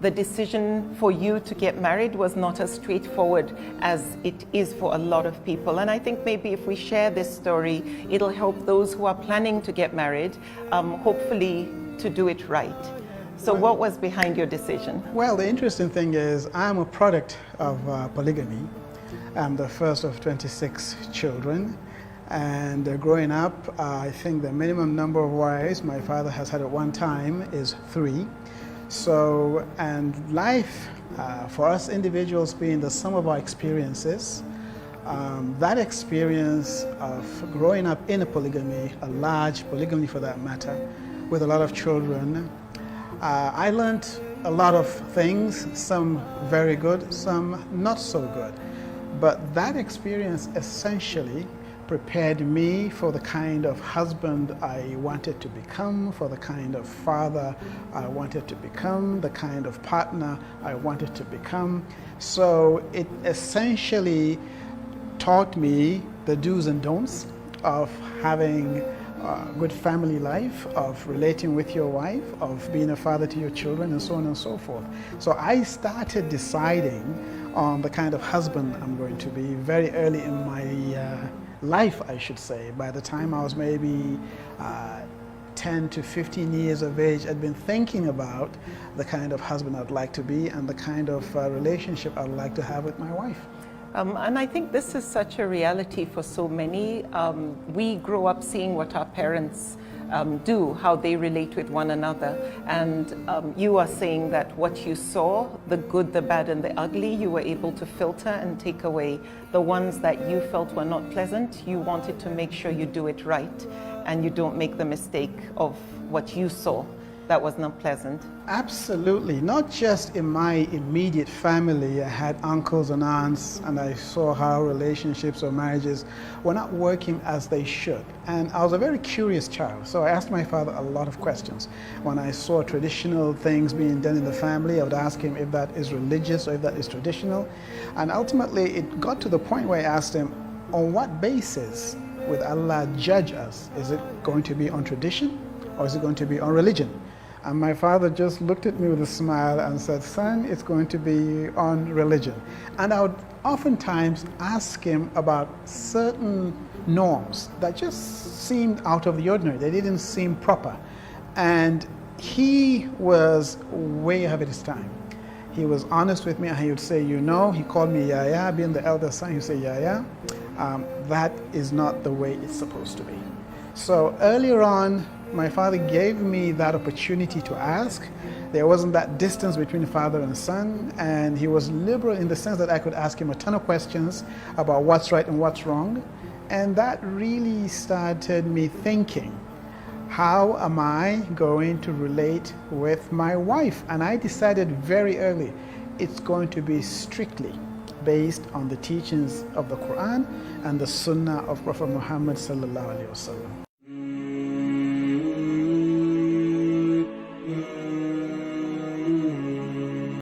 the decision for you to get married was not as straightforward as it is for a lot of people. And I think maybe if we share this story, it'll help those who are planning to get married, hopefully to do it right. So what was behind your decision? Well, the interesting thing is I'm a product of polygamy. I'm the first of 26 children. And growing up, I think the minimum number of wives my father has had at one time is 3. So, and life for us individuals being the sum of our experiences, that experience of growing up in a polygamy, a large polygamy for that matter, with a lot of children, I learned a lot of things, some very good, some not so good. But that experience essentially prepared me for the kind of husband I wanted to become, for the kind of father I wanted to become, the kind of partner I wanted to become. So it essentially taught me the do's and don'ts of having a good family life, of relating with your wife, of being a father to your children, and so on and so forth. So I started deciding on the kind of husband I'm going to be very early in my life, I should say. By the time I was maybe 10 to 15 years of age, I'd been thinking about the kind of husband I'd like to be and the kind of relationship I'd like to have with my wife. And I think this is such a reality for so many. We grow up seeing what our parents do, how they relate with one another. And you are saying that what you saw, the good, the bad, and the ugly, you were able to filter and take away. The ones that you felt were not pleasant, you wanted to make sure you do it right and you don't make the mistake of what you saw that was not pleasant. Absolutely. Not just in my immediate family. I had uncles and aunts, and I saw how relationships or marriages were not working as they should. And I was a very curious child, so I asked my father a lot of questions. When I saw traditional things being done in the family, I would ask him if that is religious or if that is traditional. And ultimately, it got to the point where I asked him, on what basis would Allah judge us? Is it going to be on tradition or is it going to be on religion? And my father just looked at me with a smile and said, son, it's going to be on religion. And I would oftentimes ask him about certain norms that just seemed out of the ordinary. They didn't seem proper. And he was way ahead of his time. He was honest with me, and he would say, you know, he called me Yaya, being the elder son, he would say, Yaya, that is not the way it's supposed to be. So earlier on, my father gave me that opportunity to ask. There wasn't that distance between father and son, and he was liberal in the sense that I could ask him a ton of questions about what's right and what's wrong. And that really started me thinking, how am I going to relate with my wife? And I decided very early, it's going to be strictly based on the teachings of the Quran and the Sunnah of Prophet Muhammad sallallahu alaihi wasallam.